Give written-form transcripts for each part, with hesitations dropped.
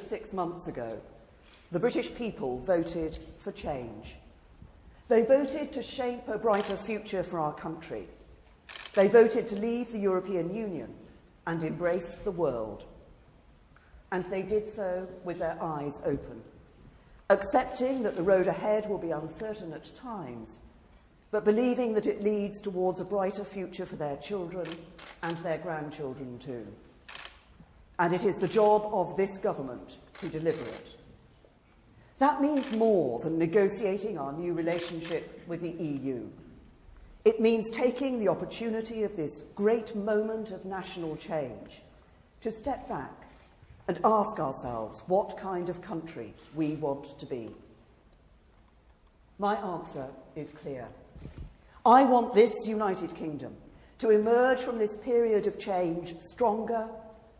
just 6 months ago, the British people voted for change. They voted to shape a brighter future for our country. They voted to leave the European Union and embrace the world. And they did so with their eyes open, accepting that the road ahead will be uncertain at times, but believing that it leads towards a brighter future for their children and their grandchildren too. And it is the job of this government to deliver it. That means more than negotiating our new relationship with the EU. It means taking the opportunity of this great moment of national change to step back and ask ourselves what kind of country we want to be. My answer is clear. I want this United Kingdom to emerge from this period of change stronger,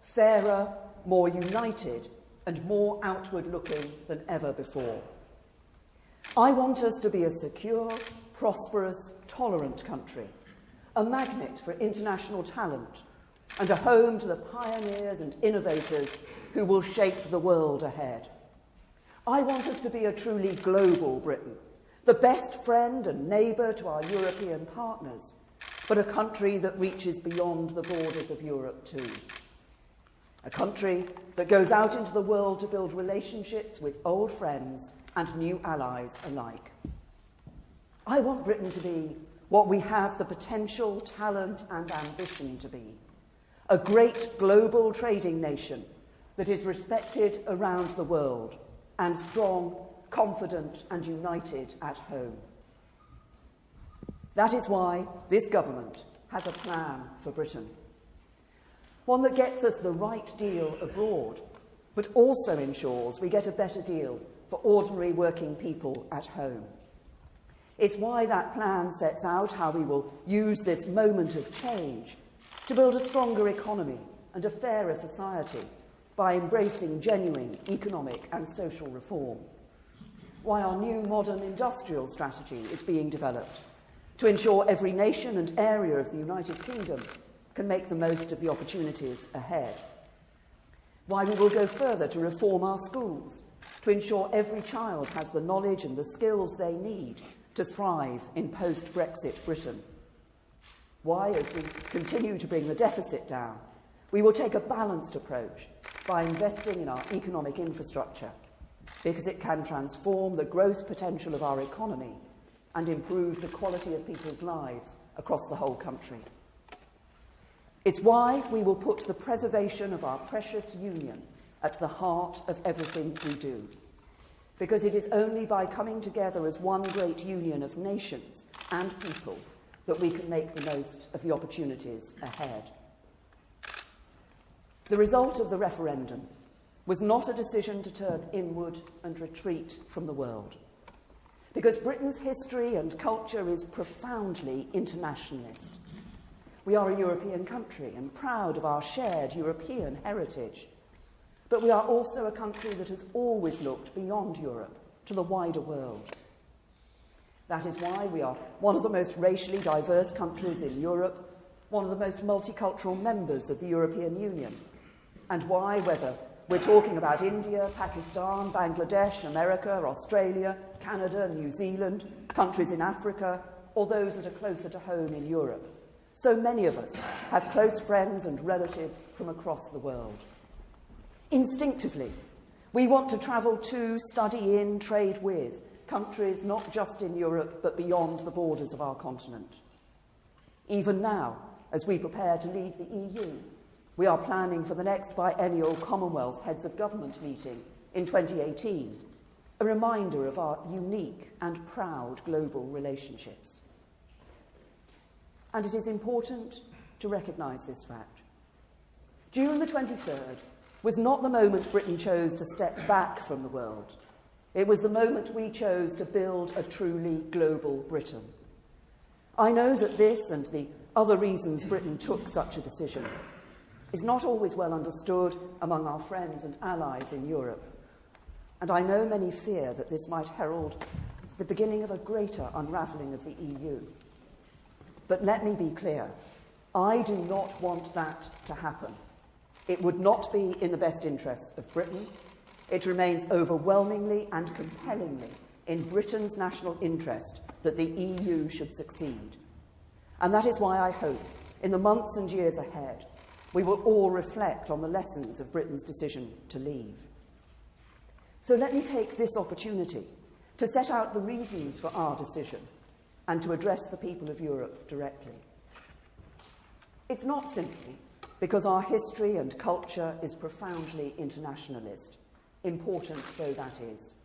fairer, more united, and more outward-looking than ever before. I want us to be a secure, prosperous, tolerant country, a magnet for international talent, and a home to the pioneers and innovators who will shape the world ahead. I want us to be a truly global Britain, the best friend and neighbour to our European partners, but a country that reaches beyond the borders of Europe too. A country that goes out into the world to build relationships with old friends and new allies alike. I want Britain to be what we have the potential, talent and ambition to be. A great global trading nation that is respected around the world and strong, confident and united at home. That is why this government has a plan for Britain. One that gets us the right deal abroad, but also ensures we get a better deal for ordinary working people at home. It's why that plan sets out how we will use this moment of change to build a stronger economy and a fairer society by embracing genuine economic and social reform. Why our new modern industrial strategy is being developed to ensure every nation and area of the United Kingdom can make the most of the opportunities ahead. Why we will go further to reform our schools, to ensure every child has the knowledge and the skills they need to thrive in post-Brexit Britain. Why, as we continue to bring the deficit down, we will take a balanced approach by investing in our economic infrastructure, because it can transform the growth potential of our economy and improve the quality of people's lives across the whole country. It's why we will put the preservation of our precious union at the heart of everything we do, because it is only by coming together as one great union of nations and people that we can make the most of the opportunities ahead. The result of the referendum was not a decision to turn inward and retreat from the world, because Britain's history and culture is profoundly internationalist. We are a European country and proud of our shared European heritage, but we are also a country that has always looked beyond Europe to the wider world. That is why we are one of the most racially diverse countries in Europe, one of the most multicultural members of the European Union, and why, whether we're talking about India, Pakistan, Bangladesh, America, Australia, Canada, New Zealand, countries in Africa, or those that are closer to home in Europe, so many of us have close friends and relatives from across the world. Instinctively, we want to travel to, study in, trade with countries not just in Europe but beyond the borders of our continent. Even now, as we prepare to leave the EU, we are planning for the next biennial Commonwealth Heads of Government meeting in 2018, a reminder of our unique and proud global relationships. And it is important to recognise this fact. June the 23rd was not the moment Britain chose to step back from the world. It was the moment we chose to build a truly global Britain. I know that this and the other reasons Britain took such a decision is not always well understood among our friends and allies in Europe. And I know many fear that this might herald the beginning of a greater unravelling of the EU. But let me be clear, I do not want that to happen. It would not be in the best interests of Britain, it remains overwhelmingly and compellingly in Britain's national interest that the EU should succeed. And that is why I hope, in the months and years ahead, we will all reflect on the lessons of Britain's decision to leave. So let me take this opportunity to set out the reasons for our decision and to address the people of Europe directly. It's not simply because our history and culture is profoundly internationalist, important though that is.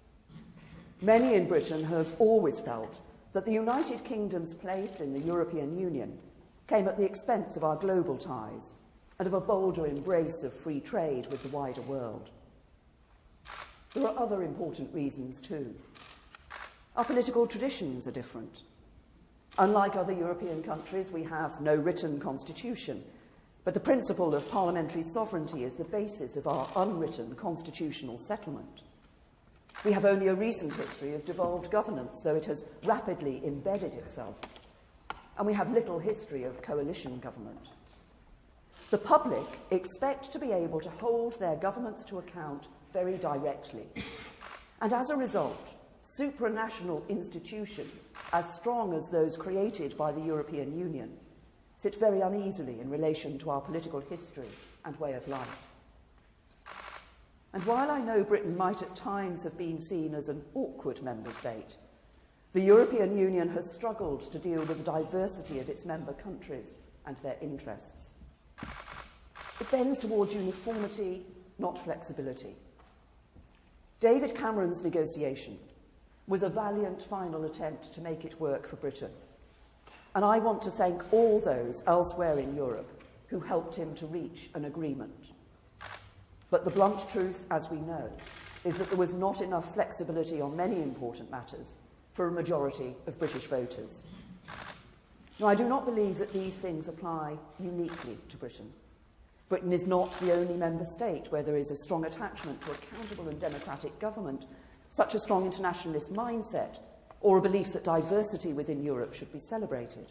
Many in Britain have always felt that the United Kingdom's place in the European Union came at the expense of our global ties and of a bolder embrace of free trade with the wider world. There are other important reasons too. Our political traditions are different. Unlike other European countries, we have no written constitution, but the principle of parliamentary sovereignty is the basis of our unwritten constitutional settlement. We have only a recent history of devolved governance, though it has rapidly embedded itself, and we have little history of coalition government. The public expect to be able to hold their governments to account very directly, and as a result, supranational institutions, as strong as those created by the European Union, sit very uneasily in relation to our political history and way of life. And while I know Britain might at times have been seen as an awkward member state, the European Union has struggled to deal with the diversity of its member countries and their interests. It bends towards uniformity, not flexibility. David Cameron's negotiation was a valiant final attempt to make it work for Britain. And I want to thank all those elsewhere in Europe who helped him to reach an agreement. But the blunt truth, as we know, is that there was not enough flexibility on many important matters for a majority of British voters. Now, I do not believe that these things apply uniquely to Britain. Britain is not the only member state where there is a strong attachment to accountable and democratic government, such a strong internationalist mindset, or a belief that diversity within Europe should be celebrated.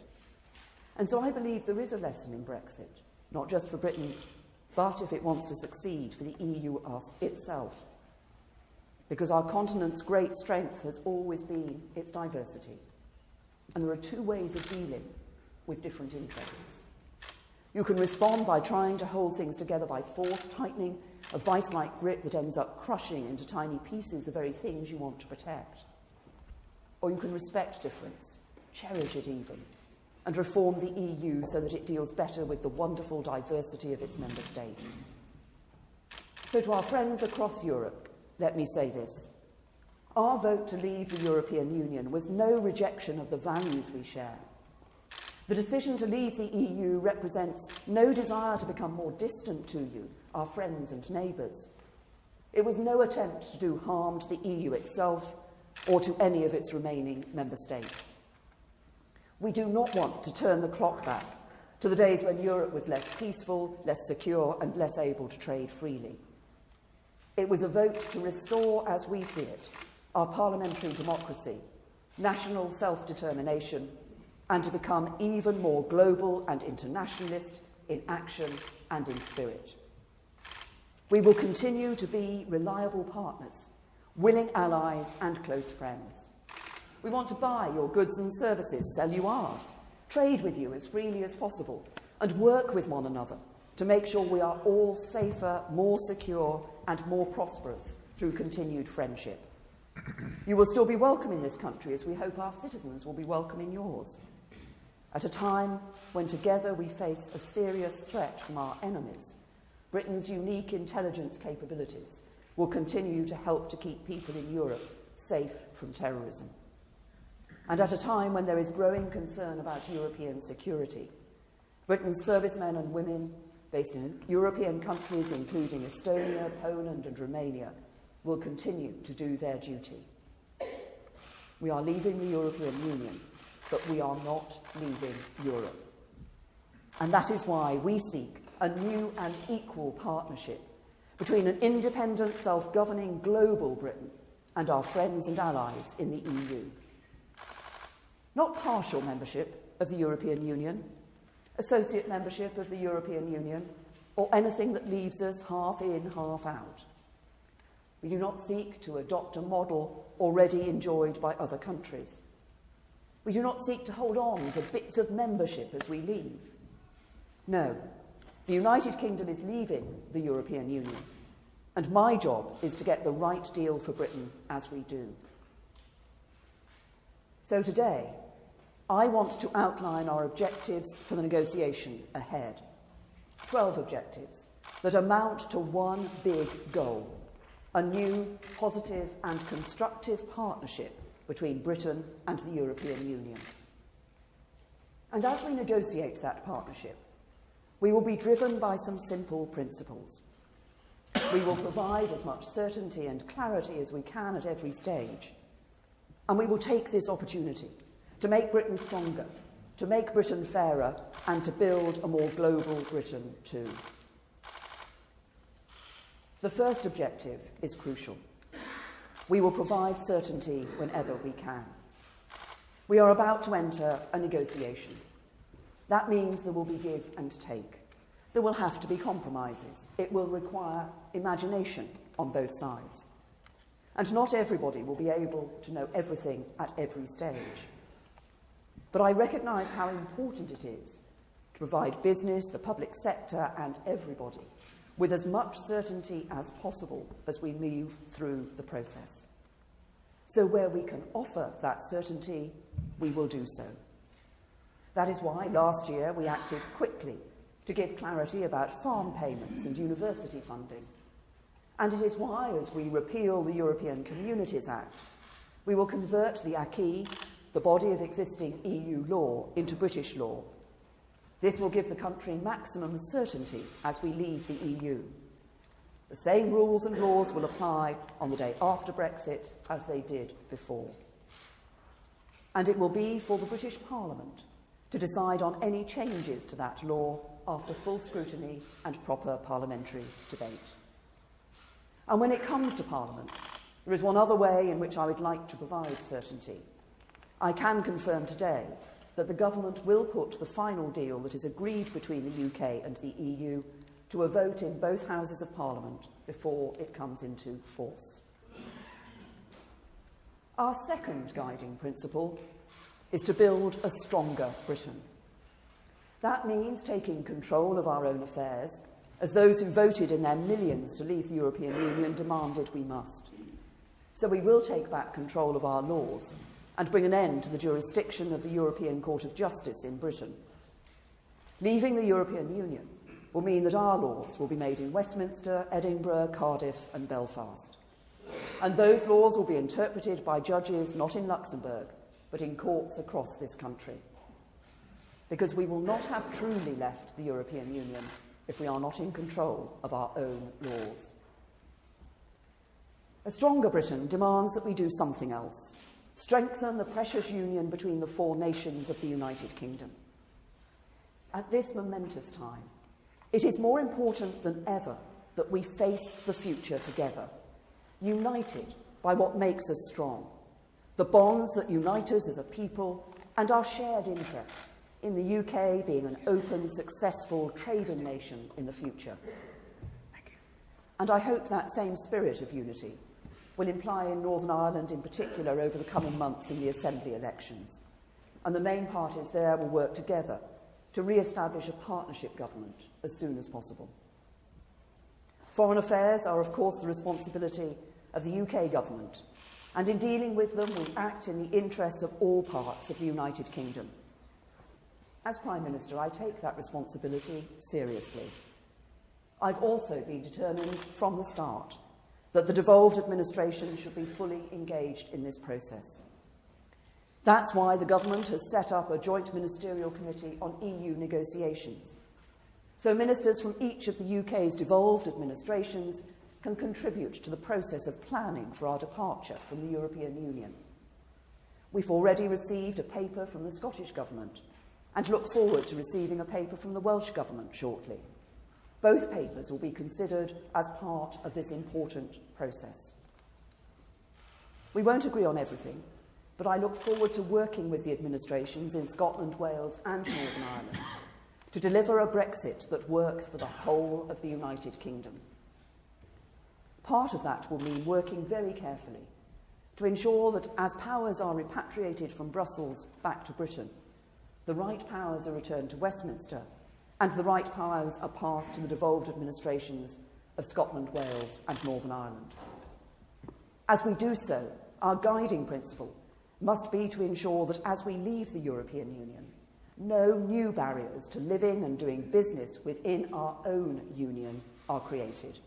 And so I believe there is a lesson in Brexit, not just for Britain, but if it wants to succeed, for the EU itself. Because our continent's great strength has always been its diversity. And there are two ways of dealing with different interests. You can respond by trying to hold things together by force, tightening a vice-like grip that ends up crushing into tiny pieces the very things you want to protect. Or you can respect difference, cherish it even, and reform the EU so that it deals better with the wonderful diversity of its member states. So to our friends across Europe, let me say this. Our vote to leave the European Union was no rejection of the values we share. The decision to leave the EU represents no desire to become more distant to you, our friends and neighbours. It was no attempt to do harm to the EU itself or to any of its remaining member states. We do not want to turn the clock back to the days when Europe was less peaceful, less secure, and less able to trade freely. It was a vote to restore, as we see it, our parliamentary democracy, national self-determination, and to become even more global and internationalist in action and in spirit. We will continue to be reliable partners, willing allies and close friends. We want to buy your goods and services, sell you ours, trade with you as freely as possible, and work with one another to make sure we are all safer, more secure, and more prosperous through continued friendship. You will still be welcome in this country, as we hope our citizens will be welcome in yours, at a time when together we face a serious threat from our enemies. Britain's unique intelligence capabilities will continue to help to keep people in Europe safe from terrorism. And at a time when there is growing concern about European security, Britain's servicemen and women based in European countries, including Estonia, Poland and Romania, will continue to do their duty. We are leaving the European Union, but we are not leaving Europe. And that is why we seek a new and equal partnership between an independent, self-governing global Britain and our friends and allies in the EU. Not partial membership of the European Union, associate membership of the European Union, or anything that leaves us half in, half out. We do not seek to adopt a model already enjoyed by other countries. We do not seek to hold on to bits of membership as we leave. No, the United Kingdom is leaving the European Union, and my job is to get the right deal for Britain as we do. So today, I want to outline our objectives for the negotiation ahead. 12 objectives that amount to one big goal: a new, positive and constructive partnership between Britain and the European Union. And as we negotiate that partnership, we will be driven by some simple principles. We will provide as much certainty and clarity as we can at every stage. And we will take this opportunity to make Britain stronger, to make Britain fairer, and to build a more global Britain too. The first objective is crucial. We will provide certainty whenever we can. We are about to enter a negotiation. That means there will be give and take. There will have to be compromises. It will require imagination on both sides. And not everybody will be able to know everything at every stage. But I recognise how important it is to provide business, the public sector, and everybody with as much certainty as possible as we move through the process. So where we can offer that certainty, we will do so. That is why last year we acted quickly to give clarity about farm payments and university funding. And it is why, as we repeal the European Communities Act, we will convert the acquis, the body of existing EU law, into British law. This will give the country maximum certainty as we leave the EU. The same rules and laws will apply on the day after Brexit as they did before. And it will be for the British Parliament to decide on any changes to that law after full scrutiny and proper parliamentary debate. And when it comes to Parliament, there is one other way in which I would like to provide certainty. I can confirm today that the government will put the final deal that is agreed between the UK and the EU to a vote in both Houses of Parliament before it comes into force. Our second guiding principle is to build a stronger Britain. That means taking control of our own affairs, as those who voted in their millions to leave the European Union demanded we must. So we will take back control of our laws and bring an end to the jurisdiction of the European Court of Justice in Britain. Leaving the European Union will mean that our laws will be made in Westminster, Edinburgh, Cardiff and Belfast. And those laws will be interpreted by judges not in Luxembourg, but in courts across this country. Because we will not have truly left the European Union if we are not in control of our own laws. A stronger Britain demands that we do something else. Strengthen the precious union between the four nations of the United Kingdom. At this momentous time, it is more important than ever that we face the future together, united by what makes us strong, the bonds that unite us as a people, and our shared interest in the UK being an open, successful trading nation in the future. And I hope that same spirit of unity will imply in Northern Ireland in particular over the coming months in the Assembly elections. And the main parties there will work together to re-establish a partnership government as soon as possible. Foreign affairs are, of course, the responsibility of the UK government, and in dealing with them, we act in the interests of all parts of the United Kingdom. As Prime Minister, I take that responsibility seriously. I've also been determined from the start that the devolved administration should be fully engaged in this process. That's why the government has set up a joint ministerial committee on EU negotiations. So ministers from each of the UK's devolved administrations can contribute to the process of planning for our departure from the European Union. We've already received a paper from the Scottish Government and look forward to receiving a paper from the Welsh Government shortly. Both papers will be considered as part of this important process. We won't agree on everything, but I look forward to working with the administrations in Scotland, Wales and Northern Ireland to deliver a Brexit that works for the whole of the United Kingdom. Part of that will mean working very carefully to ensure that as powers are repatriated from Brussels back to Britain, the right powers are returned to Westminster and the right powers are passed to the devolved administrations of Scotland, Wales and Northern Ireland. As we do so, our guiding principle must be to ensure that as we leave the European Union, no new barriers to living and doing business within our own union are created.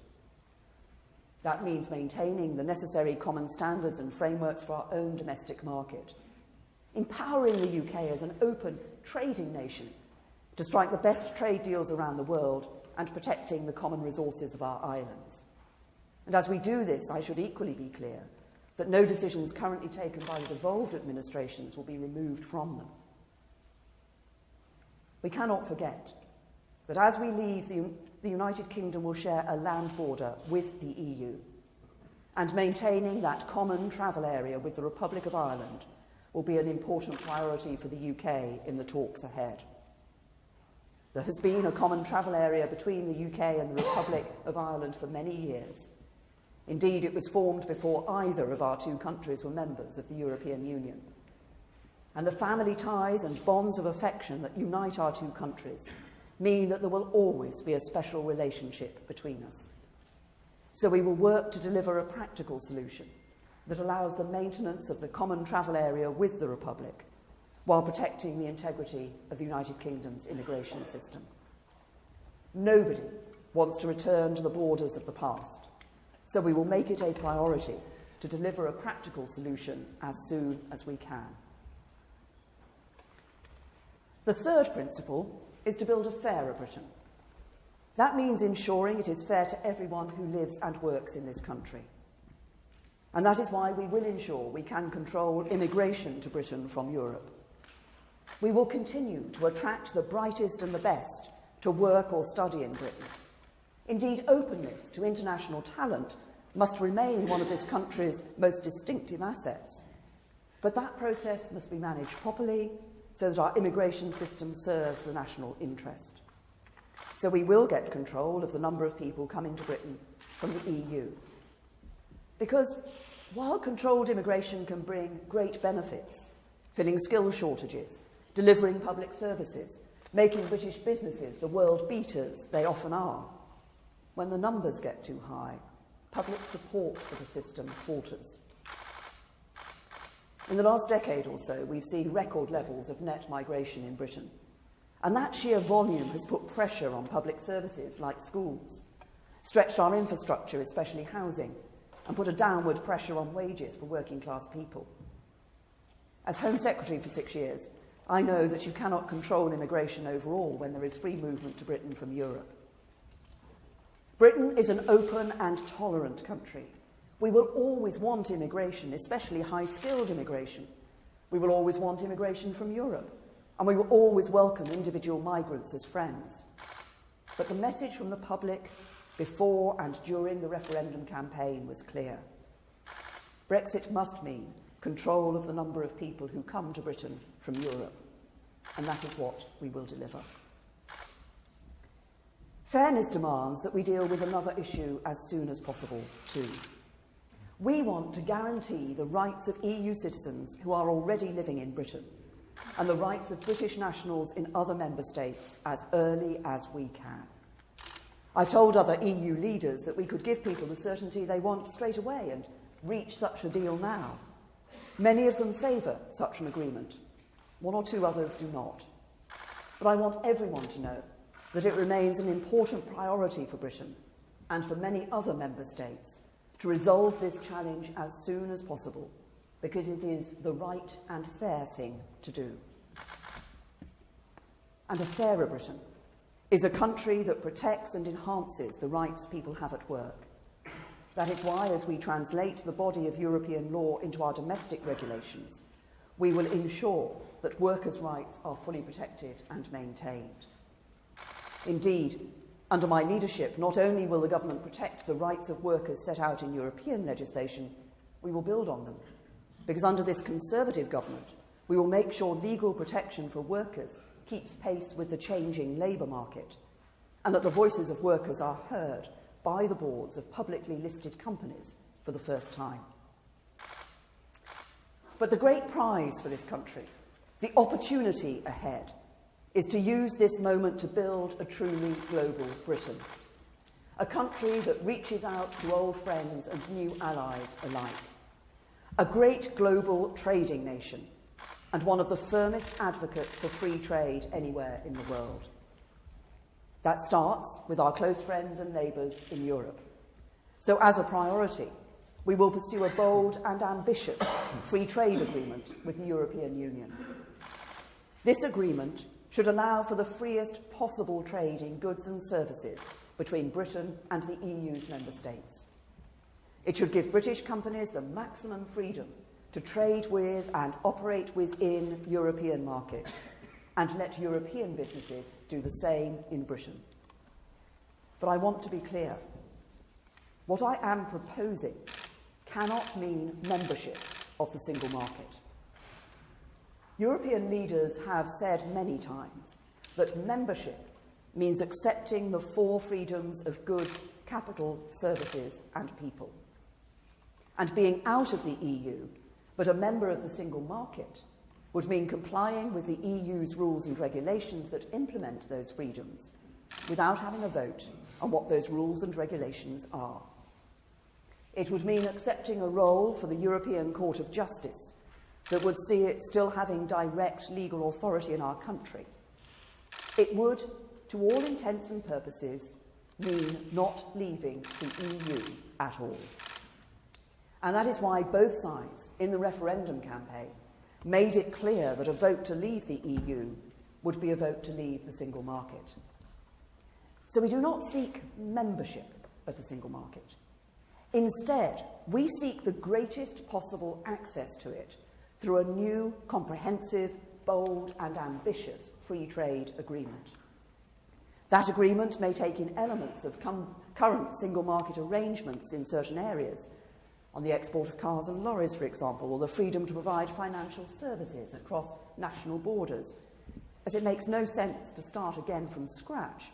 That means maintaining the necessary common standards and frameworks for our own domestic market, empowering the UK as an open trading nation to strike the best trade deals around the world and protecting the common resources of our islands. And as we do this, I should equally be clear that no decisions currently taken by the devolved administrations will be removed from them. We cannot forget that as we leave, the United Kingdom will share a land border with the EU, and maintaining that common travel area with the Republic of Ireland will be an important priority for the UK in the talks ahead. There has been a common travel area between the UK and the Republic of Ireland for many years. Indeed, it was formed before either of our two countries were members of the European Union. And the family ties and bonds of affection that unite our two countries mean that there will always be a special relationship between us. So we will work to deliver a practical solution that allows the maintenance of the common travel area with the Republic while protecting the integrity of the United Kingdom's immigration system. Nobody wants to return to the borders of the past, so we will make it a priority to deliver a practical solution as soon as we can. The third principle is to build a fairer Britain. That means ensuring it is fair to everyone who lives and works in this country. And that is why we will ensure we can control immigration to Britain from Europe. We will continue to attract the brightest and the best to work or study in Britain. Indeed, openness to international talent must remain one of this country's most distinctive assets. But that process must be managed properly so that our immigration system serves the national interest. So we will get control of the number of people coming to Britain from the EU. Because while controlled immigration can bring great benefits, filling skills shortages, delivering public services, making British businesses the world beaters they often are, when the numbers get too high, public support for the system falters. In the last decade or so, we've seen record levels of net migration in Britain, and that sheer volume has put pressure on public services like schools, stretched our infrastructure, especially housing, and put a downward pressure on wages for working-class people. As Home Secretary for 6 years, I know that you cannot control immigration overall when there is free movement to Britain from Europe. Britain is an open and tolerant country. We will always want immigration, especially high-skilled immigration. We will always want immigration from Europe, and we will always welcome individual migrants as friends. But the message from the public before and during the referendum campaign was clear. Brexit must mean control of the number of people who come to Britain from Europe, and that is what we will deliver. Fairness demands that we deal with another issue as soon as possible too. We want to guarantee the rights of EU citizens who are already living in Britain and the rights of British nationals in other member states as early as we can. I've told other EU leaders that we could give people the certainty they want straight away and reach such a deal now. Many of them favour such an agreement. One or two others do not. But I want everyone to know that it remains an important priority for Britain and for many other member states to resolve this challenge as soon as possible, because it is the right and fair thing to do. And a fairer Britain is a country that protects and enhances the rights people have at work. That is why, as we translate the body of European law into our domestic regulations, we will ensure that workers' rights are fully protected and maintained. Indeed, under my leadership, not only will the government protect the rights of workers set out in European legislation, we will build on them. Because under this Conservative government, we will make sure legal protection for workers keeps pace with the changing labour market, and that the voices of workers are heard by the boards of publicly listed companies for the first time. But the great prize for this country, the opportunity ahead, is to use this moment to build a truly global Britain, a country that reaches out to old friends and new allies alike, a great global trading nation, and one of the firmest advocates for free trade anywhere in the world. That starts with our close friends and neighbours in Europe. So as a priority, we will pursue a bold and ambitious free trade agreement with the European Union. This agreement should allow for the freest possible trade in goods and services between Britain and the EU's member states. It should give British companies the maximum freedom to trade with and operate within European markets, and let European businesses do the same in Britain. But I want to be clear. What I am proposing cannot mean membership of the single market. European leaders have said many times that membership means accepting the four freedoms of goods, capital, services, and people. And being out of the EU, but a member of the single market, would mean complying with the EU's rules and regulations that implement those freedoms without having a vote on what those rules and regulations are. It would mean accepting a role for the European Court of Justice that would see it still having direct legal authority in our country. It would, to all intents and purposes, mean not leaving the EU at all. And that is why both sides in the referendum campaign made it clear that a vote to leave the EU would be a vote to leave the single market. So we do not seek membership of the single market. Instead, we seek the greatest possible access to it through a new, comprehensive, bold and ambitious free trade agreement. That agreement may take in elements of current single market arrangements in certain areas, on the export of cars and lorries, for example, or the freedom to provide financial services across national borders, as it makes no sense to start again from scratch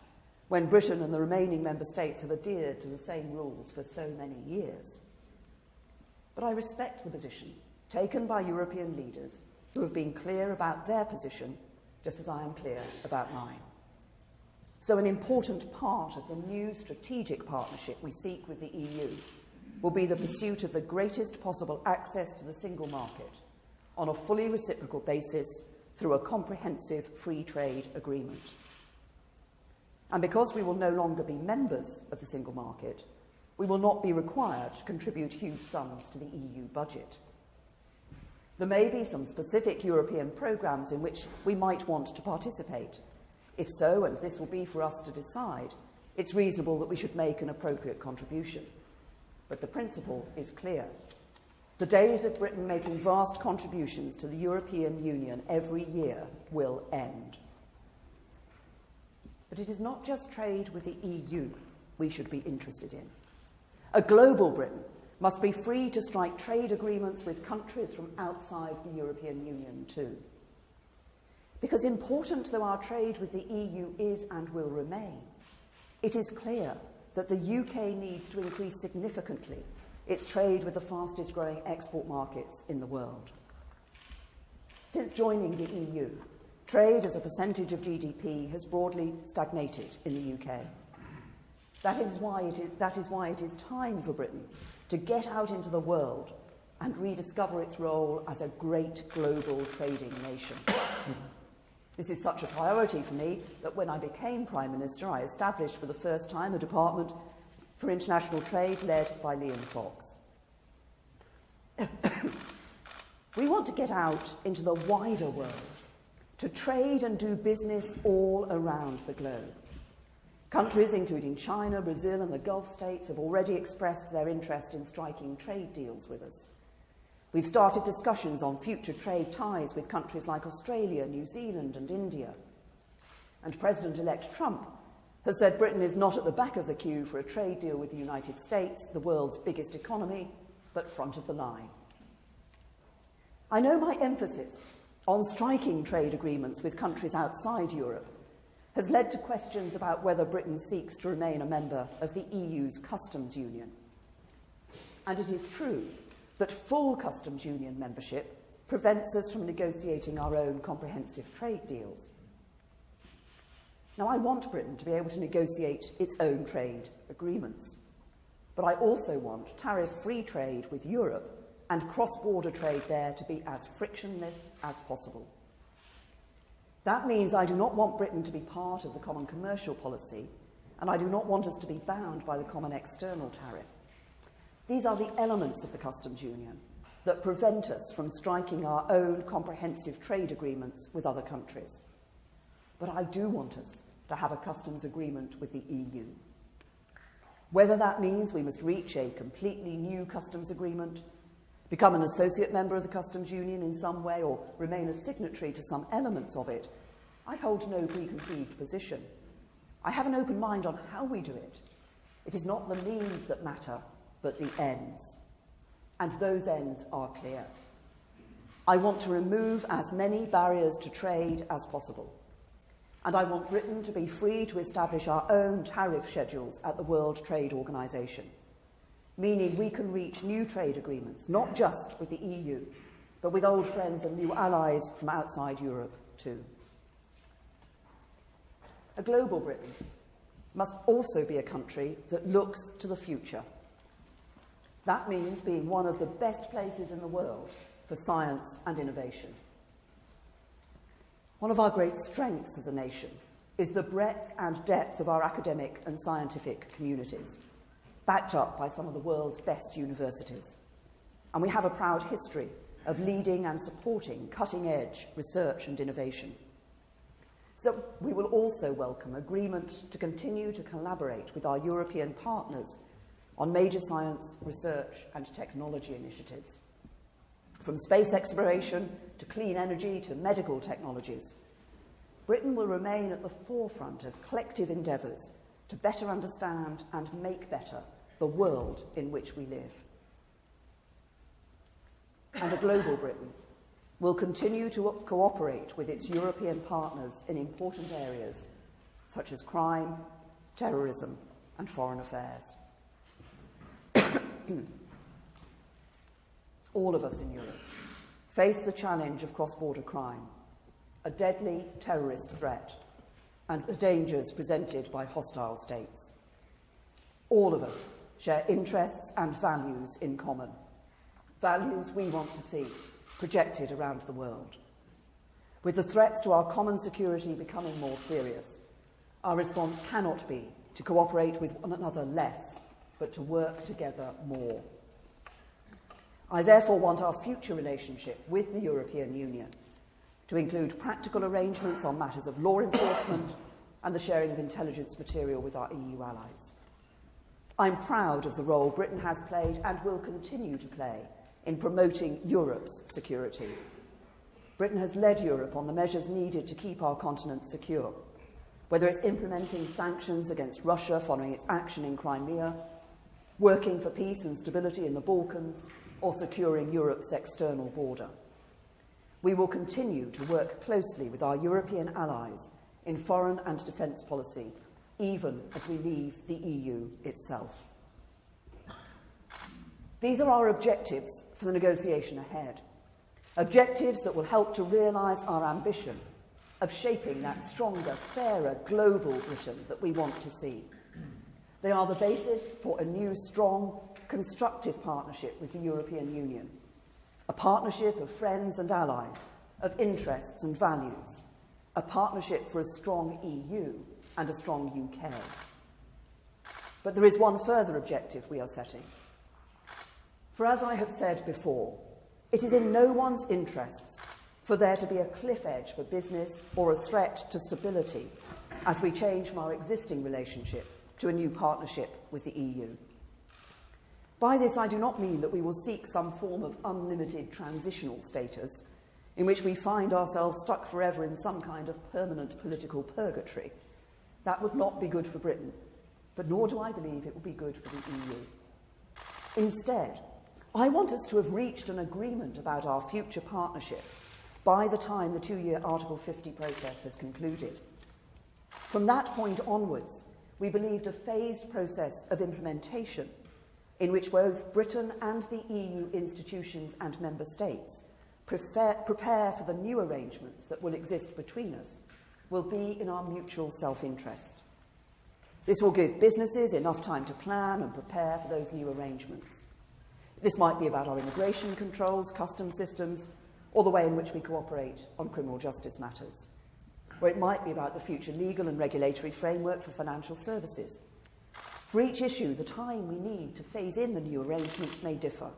when Britain and the remaining member states have adhered to the same rules for so many years. But I respect the position taken by European leaders who have been clear about their position, just as I am clear about mine. So an important part of the new strategic partnership we seek with the EU will be the pursuit of the greatest possible access to the single market on a fully reciprocal basis through a comprehensive free trade agreement. And because we will no longer be members of the single market, we will not be required to contribute huge sums to the EU budget. There may be some specific European programmes in which we might want to participate. If so, and this will be for us to decide, it's reasonable that we should make an appropriate contribution. But the principle is clear. The days of Britain making vast contributions to the European Union every year will end. But it is not just trade with the EU we should be interested in. A global Britain must be free to strike trade agreements with countries from outside the European Union too. Because important though our trade with the EU is and will remain, it is clear that the UK needs to increase significantly its trade with the fastest growing export markets in the world. Since joining the EU, trade as a percentage of GDP has broadly stagnated in the UK. That is why it is time for Britain to get out into the world and rediscover its role as a great global trading nation. This is such a priority for me that when I became Prime Minister, I established for the first time a Department for International Trade led by Liam Fox. We want to get out into the wider world, to trade and do business all around the globe. Countries including China, Brazil and the Gulf states have already expressed their interest in striking trade deals with us. We've started discussions on future trade ties with countries like Australia, New Zealand and India. And President-elect Trump has said Britain is not at the back of the queue for a trade deal with the United States, the world's biggest economy, but front of the line. I know my emphasis on striking trade agreements with countries outside Europe has led to questions about whether Britain seeks to remain a member of the EU's customs union. And it is true that full customs union membership prevents us from negotiating our own comprehensive trade deals. Now, I want Britain to be able to negotiate its own trade agreements, but I also want tariff-free trade with Europe and cross-border trade there to be as frictionless as possible. That means I do not want Britain to be part of the common commercial policy, and I do not want us to be bound by the common external tariff. These are the elements of the customs union that prevent us from striking our own comprehensive trade agreements with other countries. But I do want us to have a customs agreement with the EU. Whether that means we must reach a completely new customs agreement, become an associate member of the customs union in some way, or remain a signatory to some elements of it, I hold no preconceived position. I have an open mind on how we do it. It is not the means that matter, but the ends. And those ends are clear. I want to remove as many barriers to trade as possible. And I want Britain to be free to establish our own tariff schedules at the World Trade Organization, meaning we can reach new trade agreements, not just with the EU, but with old friends and new allies from outside Europe too. A global Britain must also be a country that looks to the future. That means being one of the best places in the world for science and innovation. One of our great strengths as a nation is the breadth and depth of our academic and scientific communities, backed up by some of the world's best universities. And we have a proud history of leading and supporting cutting-edge research and innovation. So we will also welcome agreement to continue to collaborate with our European partners on major science, research and technology initiatives. From space exploration to clean energy to medical technologies, Britain will remain at the forefront of collective endeavours to better understand and make better the world in which we live. And a global Britain will continue to cooperate with its European partners in important areas such as crime, terrorism and foreign affairs. All of us in Europe face the challenge of cross-border crime, a deadly terrorist threat, and the dangers presented by hostile states. All of us share interests and values in common, values we want to see projected around the world. With the threats to our common security becoming more serious, our response cannot be to cooperate with one another less, but to work together more. I therefore want our future relationship with the European Union to include practical arrangements on matters of law enforcement and the sharing of intelligence material with our EU allies. I'm proud of the role Britain has played and will continue to play in promoting Europe's security. Britain has led Europe on the measures needed to keep our continent secure, whether it's implementing sanctions against Russia following its action in Crimea, working for peace and stability in the Balkans, or securing Europe's external border. We will continue to work closely with our European allies in foreign and defence policy, even as we leave the EU itself. These are our objectives for the negotiation ahead, objectives that will help to realise our ambition of shaping that stronger, fairer, global Britain that we want to see. They are the basis for a new, strong, constructive partnership with the European Union, a partnership of friends and allies, of interests and values, a partnership for a strong EU and a strong UK. But there is one further objective we are setting. For as I have said before, it is in no one's interests for there to be a cliff edge for business or a threat to stability as we change from our existing relationship to a new partnership with the EU. By this, I do not mean that we will seek some form of unlimited transitional status in which we find ourselves stuck forever in some kind of permanent political purgatory. That would not be good for Britain, but nor do I believe it would be good for the EU. Instead, I want us to have reached an agreement about our future partnership by the time the two-year Article 50 process has concluded. From that point onwards, we believed a phased process of implementation in which both Britain and the EU institutions and member states prepare for the new arrangements that will exist between us will be in our mutual self-interest. This will give businesses enough time to plan and prepare for those new arrangements. This might be about our immigration controls, customs systems, or the way in which we cooperate on criminal justice matters. Or it might be about the future legal and regulatory framework for financial services. For each issue, the time we need to phase in the new arrangements may differ.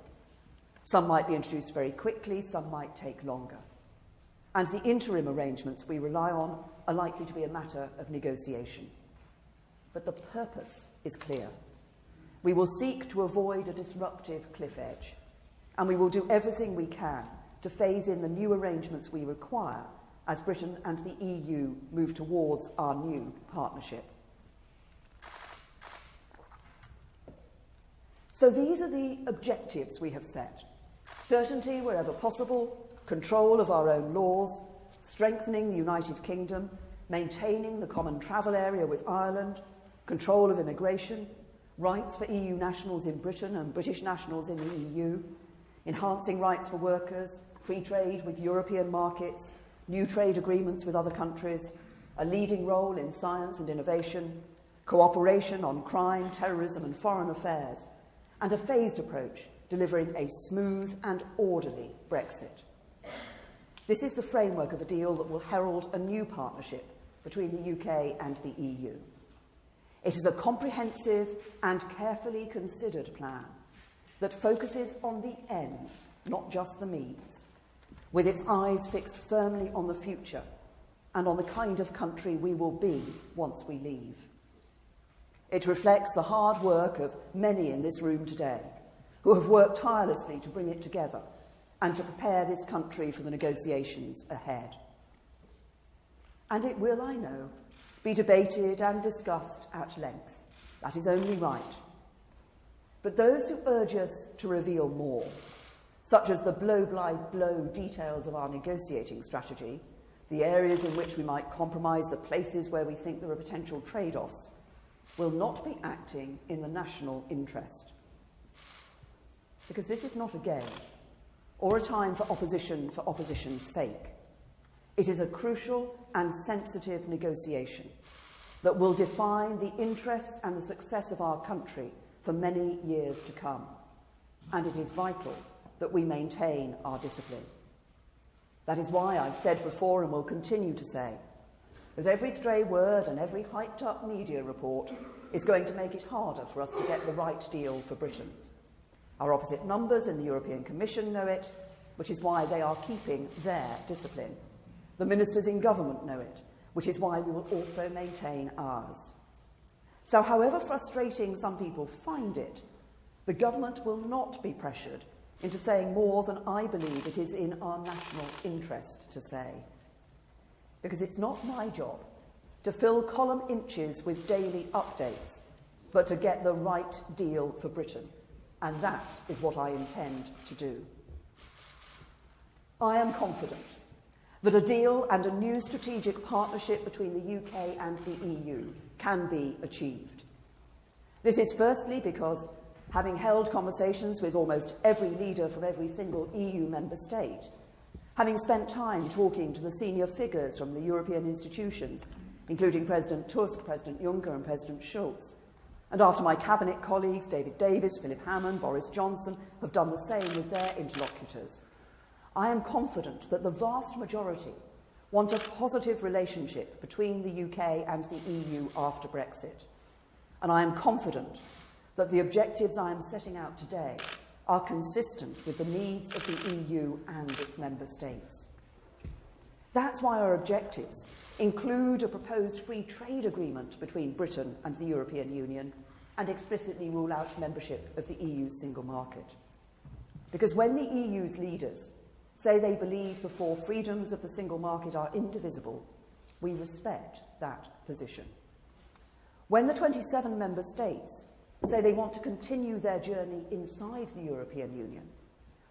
Some might be introduced very quickly, some might take longer. And the interim arrangements we rely on are likely to be a matter of negotiation. But the purpose is clear. We will seek to avoid a disruptive cliff edge, and we will do everything we can to phase in the new arrangements we require as Britain and the EU move towards our new partnership. So these are the objectives we have set. Certainty wherever possible, control of our own laws, strengthening the United Kingdom, maintaining the common travel area with Ireland, control of immigration, rights for EU nationals in Britain and British nationals in the EU, enhancing rights for workers, free trade with European markets, new trade agreements with other countries, a leading role in science and innovation, cooperation on crime, terrorism and foreign affairs, and a phased approach delivering a smooth and orderly Brexit. This is the framework of a deal that will herald a new partnership between the UK and the EU. It is a comprehensive and carefully considered plan that focuses on the ends, not just the means, with its eyes fixed firmly on the future and on the kind of country we will be once we leave. It reflects the hard work of many in this room today who have worked tirelessly to bring it together and to prepare this country for the negotiations ahead. And it will, I know, be debated and discussed at length. That is only right. But those who urge us to reveal more, such as the blow-by-blow details of our negotiating strategy, the areas in which we might compromise, the places where we think there are potential trade-offs, will not be acting in the national interest. Because this is not a game or a time for opposition's sake. It is a crucial and sensitive negotiation that will define the interests and the success of our country for many years to come. And it is vital that we maintain our discipline. That is why I've said before and will continue to say that every stray word and every hyped-up media report is going to make it harder for us to get the right deal for Britain. Our opposite numbers in the European Commission know it, which is why they are keeping their discipline. The ministers in government know it, which is why we will also maintain ours. So however frustrating some people find it, the government will not be pressured into saying more than I believe it is in our national interest to say. Because it's not my job to fill column inches with daily updates, but to get the right deal for Britain. And that is what I intend to do. I am confident that a deal and a new strategic partnership between the UK and the EU can be achieved. This is firstly because, having held conversations with almost every leader from every single EU member state, having spent time talking to the senior figures from the European institutions, including President Tusk, President Juncker and President Schulz, and after my cabinet colleagues David Davis, Philip Hammond, Boris Johnson have done the same with their interlocutors, I am confident that the vast majority want a positive relationship between the UK and the EU after Brexit. And I am confident that the objectives I am setting out today are consistent with the needs of the EU and its member states. That's why our objectives include a proposed free trade agreement between Britain and the European Union and explicitly rule out membership of the EU's single market. Because when the EU's leaders say they believe the four freedoms of the single market are indivisible, we respect that position. When the 27 member states say they want to continue their journey inside the European Union,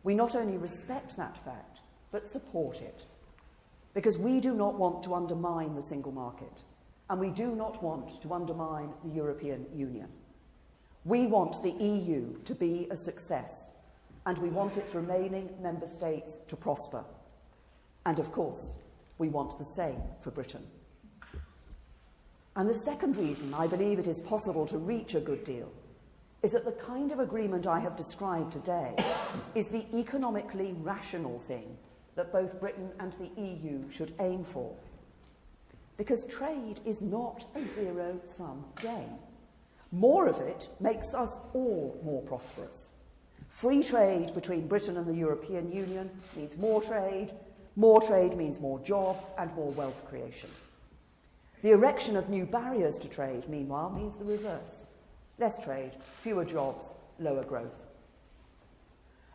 we not only respect that fact, but support it. Because we do not want to undermine the single market, and we do not want to undermine the European Union. We want the EU to be a success, and we want its remaining member states to prosper. And of course, we want the same for Britain. And the second reason I believe it is possible to reach a good deal is that the kind of agreement I have described today is the economically rational thing that both Britain and the EU should aim for. Because trade is not a zero-sum game. More of it makes us all more prosperous. Free trade between Britain and the European Union means more trade means more jobs and more wealth creation. The erection of new barriers to trade, meanwhile, means the reverse. Less trade, fewer jobs, lower growth.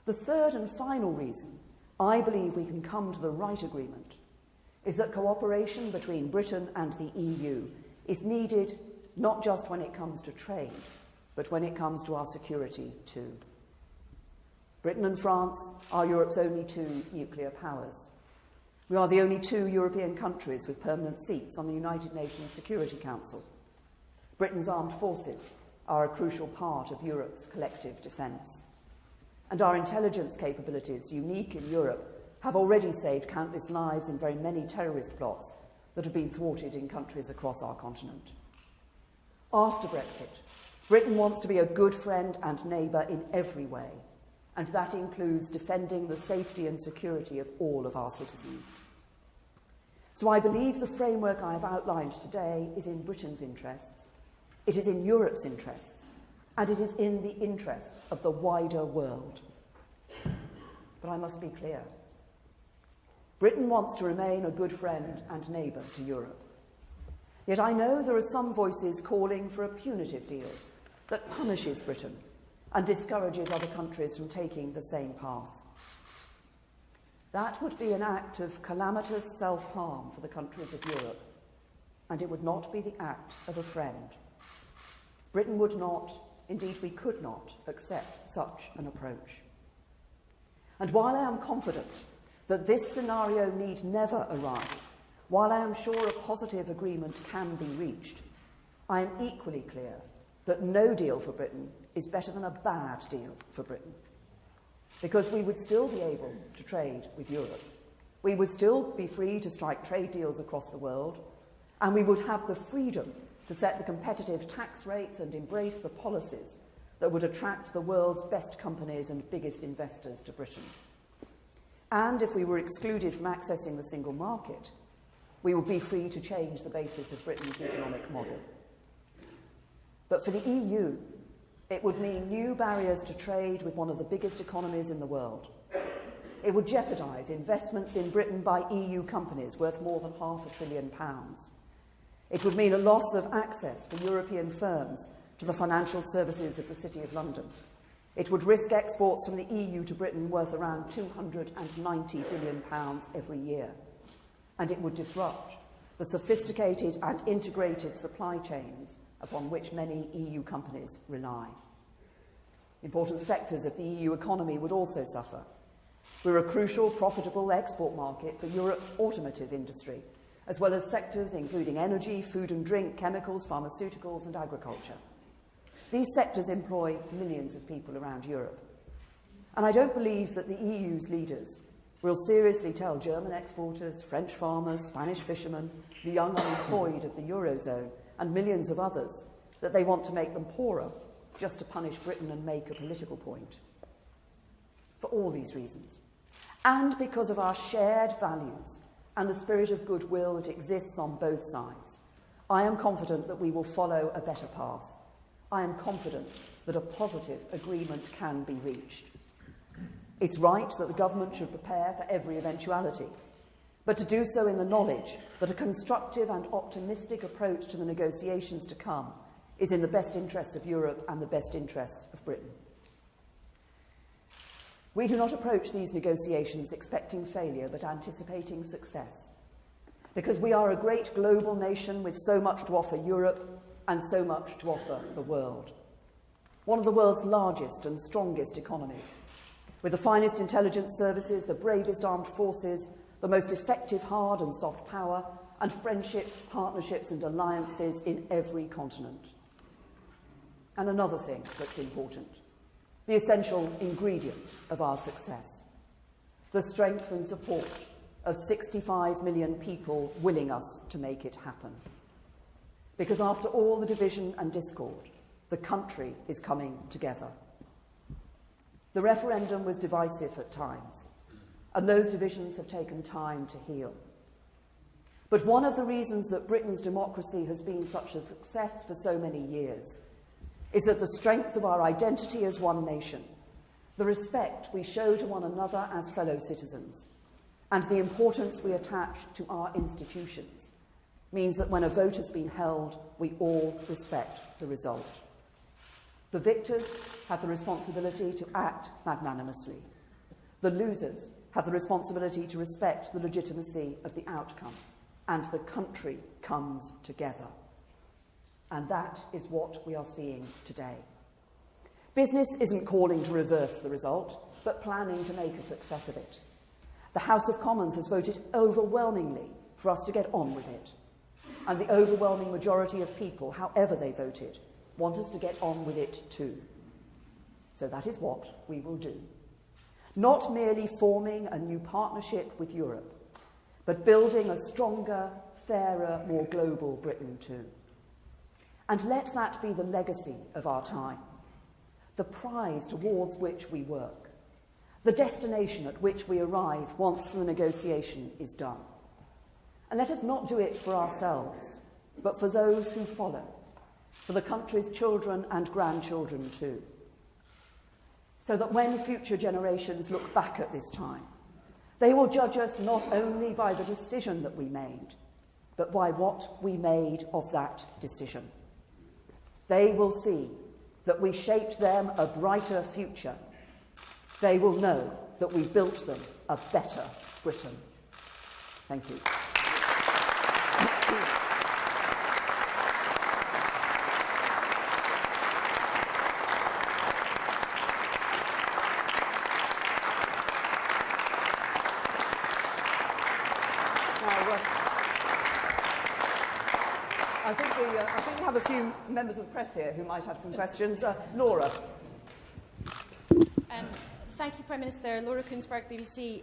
The third and final reason I believe we can come to the right agreement is that cooperation between Britain and the EU is needed not just when it comes to trade, but when it comes to our security too. Britain and France are Europe's only two nuclear powers. We are the only two European countries with permanent seats on the United Nations Security Council. Britain's armed forces are a crucial part of Europe's collective defence. And our intelligence capabilities, unique in Europe, have already saved countless lives in very many terrorist plots that have been thwarted in countries across our continent. After Brexit, Britain wants to be a good friend and neighbour in every way, and that includes defending the safety and security of all of our citizens. So I believe the framework I have outlined today is in Britain's interests, it is in Europe's interests, and it is in the interests of the wider world. But I must be clear. Britain wants to remain a good friend and neighbour to Europe. Yet I know there are some voices calling for a punitive deal that punishes Britain and discourages other countries from taking the same path. That would be an act of calamitous self-harm for the countries of Europe, and it would not be the act of a friend. Britain would not, indeed we could not, accept such an approach. And while I am confident that this scenario need never arise, while I am sure a positive agreement can be reached, I am equally clear that no deal for Britain is better than a bad deal for Britain. Because we would still be able to trade with Europe. We would still be free to strike trade deals across the world, and we would have the freedom to set the competitive tax rates and embrace the policies that would attract the world's best companies and biggest investors to Britain. And if we were excluded from accessing the single market, we would be free to change the basis of Britain's economic model. But for the EU, it would mean new barriers to trade with one of the biggest economies in the world. It would jeopardise investments in Britain by EU companies worth more than £500 billion. It would mean a loss of access for European firms to the financial services of the City of London. It would risk exports from the EU to Britain worth around £290 billion every year. And it would disrupt the sophisticated and integrated supply chains upon which many EU companies rely. Important sectors of the EU economy would also suffer. We're a crucial, profitable export market for Europe's automotive industry, as well as sectors including energy, food and drink, chemicals, pharmaceuticals and agriculture. These sectors employ millions of people around Europe. And I don't believe that the EU's leaders will seriously tell German exporters, French farmers, Spanish fishermen, the young unemployed of the Eurozone, and millions of others that they want to make them poorer just to punish Britain and make a political point. For all these reasons, and because of our shared values and the spirit of goodwill that exists on both sides, I am confident that we will follow a better path. I am confident that a positive agreement can be reached. It's right that the government should prepare for every eventuality, but to do so in the knowledge that a constructive and optimistic approach to the negotiations to come is in the best interests of Europe and the best interests of Britain. We do not approach these negotiations expecting failure, but anticipating success, because we are a great global nation with so much to offer Europe and so much to offer the world. One of the world's largest and strongest economies, with the finest intelligence services, the bravest armed forces, the most effective hard and soft power, and friendships, partnerships and alliances in every continent. And another thing that's important, the essential ingredient of our success, the strength and support of 65 million people willing us to make it happen. Because after all the division and discord, the country is coming together. The referendum was divisive at times, and those divisions have taken time to heal. But one of the reasons that Britain's democracy has been such a success for so many years is that the strength of our identity as one nation, the respect we show to one another as fellow citizens, and the importance we attach to our institutions means that when a vote has been held, we all respect the result. The victors have the responsibility to act magnanimously. The losers have the responsibility to respect the legitimacy of the outcome, and the country comes together. And that is what we are seeing today. Business isn't calling to reverse the result, but planning to make a success of it. The House of Commons has voted overwhelmingly for us to get on with it. And the overwhelming majority of people, however they voted, want us to get on with it too. So that is what we will do. Not merely forming a new partnership with Europe, but building a stronger, fairer, more global Britain too. And let that be the legacy of our time, the prize towards which we work, the destination at which we arrive once the negotiation is done. And let us not do it for ourselves, but for those who follow, for the country's children and grandchildren too. So that when future generations look back at this time, they will judge us not only by the decision that we made, but by what we made of that decision. They will see that we shaped them a brighter future. They will know that we built them a better Britain. Thank you. I think we have a few members of the press here who might have some questions. Laura. Thank you, Prime Minister. Laura Kunsberg, BBC.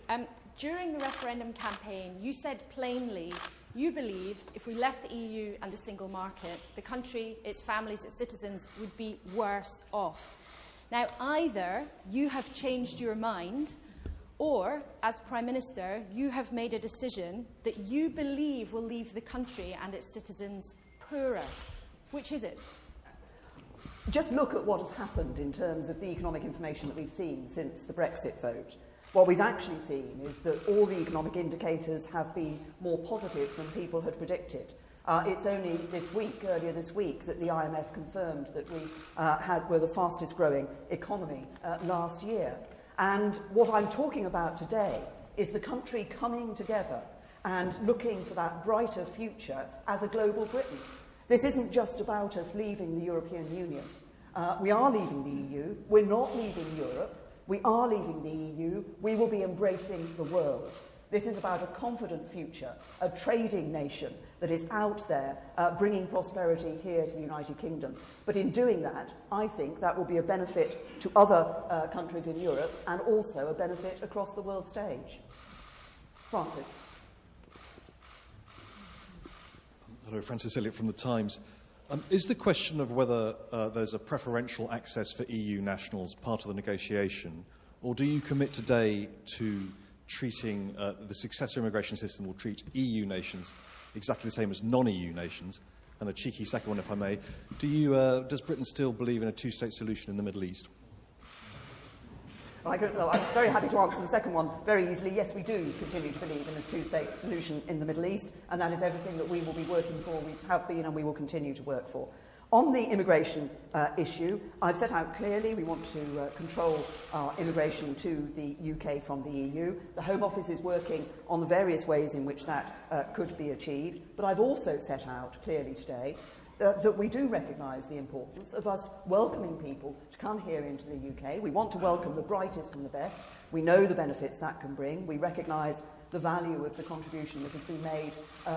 During the referendum campaign, you said plainly you believed if we left the EU and the single market, the country, its families, its citizens would be worse off. Now, either you have changed your mind, or, as Prime Minister, you have made a decision that you believe will leave the country and its citizens poorer. Which is it? Just look at what has happened in terms of the economic information that we've seen since the Brexit vote. What we've actually seen is that all the economic indicators have been more positive than people had predicted. It's only earlier this week, that the IMF confirmed that we were the fastest growing economy last year. And what I'm talking about today is the country coming together and looking for that brighter future as a global Britain. This isn't just about us leaving the European Union. We are leaving the EU. We're not leaving Europe. We are leaving the EU. We will be embracing the world. This is about a confident future, a trading nation that is out there bringing prosperity here to the United Kingdom. But in doing that, I think that will be a benefit to other countries in Europe and also a benefit across the world stage. Francis. Hello, Francis Elliott from The Times. Is the question of whether there's a preferential access for EU nationals part of the negotiation, or do you commit today to treating the successor immigration system will treat EU nations exactly the same as non-EU nations? And a cheeky second one, if I may. Does Britain still believe in a two-state solution in the Middle East? I'm very happy to answer the second one very easily. Yes, we do continue to believe in this two-state solution in the Middle East, and that is everything that we will be working for, we have been, and we will continue to work for. On the immigration issue, I've set out clearly we want to control our immigration to the UK from the EU. The Home Office is working on the various ways in which that could be achieved, but I've also set out clearly today that we do recognise the importance of us welcoming people to come here into the UK. We want to welcome the brightest and the best. We know the benefits that can bring. We recognise the value of the contribution that has been made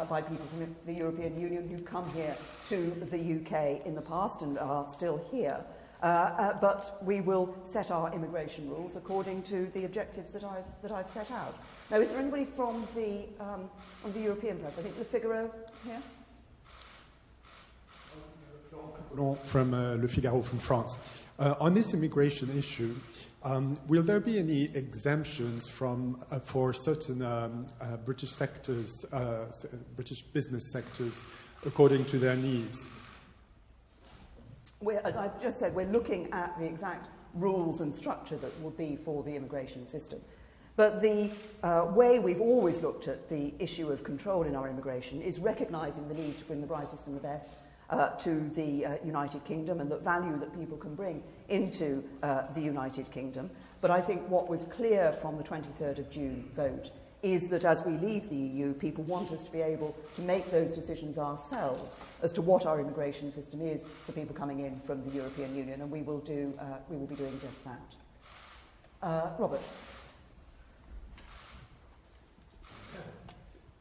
by people from the European Union who've come here to the UK in the past and are still here. But we will set our immigration rules according to the objectives that I've set out. Now, is there anybody from the European press? I think Le Figaro here. From Le Figaro from France. On this immigration issue, will there be any exemptions for certain British sectors, British business sectors, according to their needs? As I've just said, we're looking at the exact rules and structure that will be for the immigration system. But the way we've always looked at the issue of control in our immigration is recognising the need to bring the brightest and the best to the United Kingdom and the value that people can bring into the United Kingdom. But I think what was clear from the 23rd of June vote is that as we leave the EU, people want us to be able to make those decisions ourselves as to what our immigration system is for people coming in from the European Union, and we will be doing just that. Robert.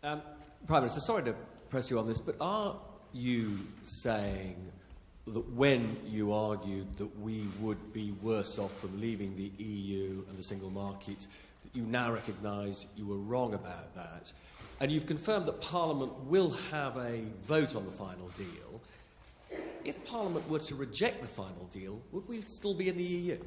Prime Minister, sorry to press you on this, but are you saying that when you argued that we would be worse off from leaving the EU and the single market, that you now recognise you were wrong about that? And you've confirmed that Parliament will have a vote on the final deal. If Parliament were to reject the final deal, would we still be in the EU?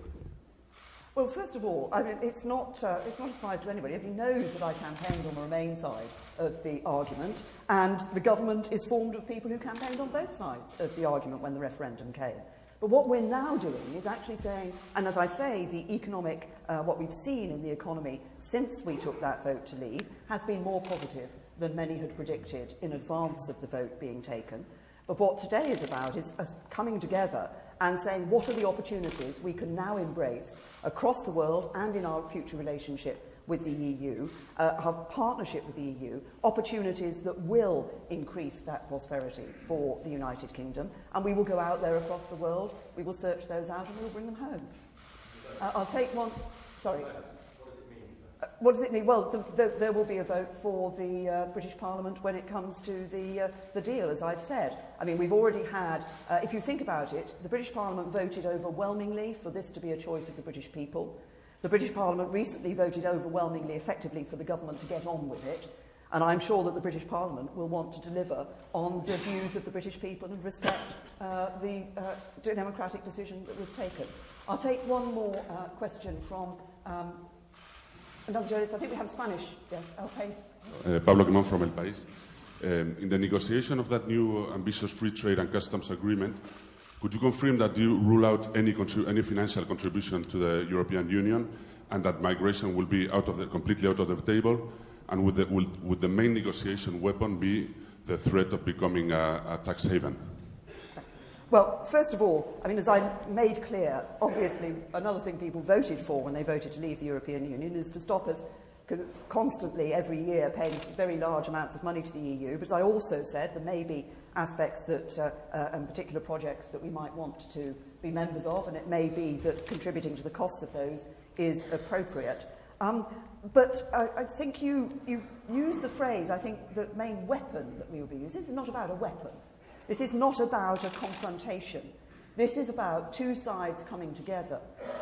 Well, first of all, I mean, it's not a surprise to anybody. Everybody knows that I campaigned on the Remain side of the argument, and the government is formed of people who campaigned on both sides of the argument when the referendum came. But what we're now doing is actually saying, and as I say, the economic, what we've seen in the economy since we took that vote to leave has been more positive than many had predicted in advance of the vote being taken. But what today is about is us coming together and saying what are the opportunities we can now embrace across the world and in our future relationship with the EU, our partnership with the EU, opportunities that will increase that prosperity for the United Kingdom, and we will go out there across the world, we will search those out and we'll bring them home. I'll take one... Sorry. What does it mean? Well, there will be a vote for the British Parliament when it comes to the deal, as I've said. I mean, we've already had, if you think about it, the British Parliament voted overwhelmingly for this to be a choice of the British people. The British Parliament recently voted overwhelmingly, effectively, for the government to get on with it. And I'm sure that the British Parliament will want to deliver on the views of the British people and respect the democratic decision that was taken. I'll take one more question from... Another journalist, I think we have Spanish. Yes, El País. Pablo Quimón from El País. In the negotiation of that new ambitious free trade and customs agreement, could you confirm that you rule out any financial contribution to the European Union and that migration will be completely out of the table? And would the main negotiation weapon be the threat of becoming a tax haven? Well, first of all, I mean, as I made clear, obviously another thing people voted for when they voted to leave the European Union is to stop us constantly every year paying very large amounts of money to the EU. But as I also said, there may be aspects that and particular projects that we might want to be members of, and it may be that contributing to the costs of those is appropriate. But I think you use the phrase, I think the main weapon that we will be using. This is not about a weapon. This is not about a confrontation. This is about two sides coming together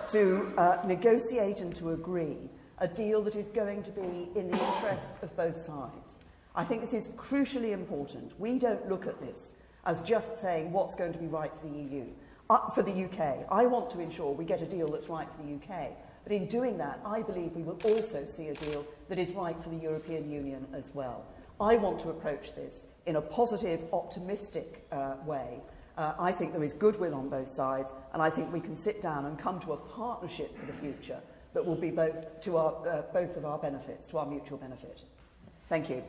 to negotiate and to agree a deal that is going to be in the interests of both sides. I think this is crucially important. We don't look at this as just saying what's going to be right for the EU, for the UK. I want to ensure we get a deal that's right for the UK. But in doing that, I believe we will also see a deal that is right for the European Union as well. I want to approach this in a positive, optimistic way. I think there is goodwill on both sides, and I think we can sit down and come to a partnership for the future that will be both of our benefits, to our mutual benefit. Thank you.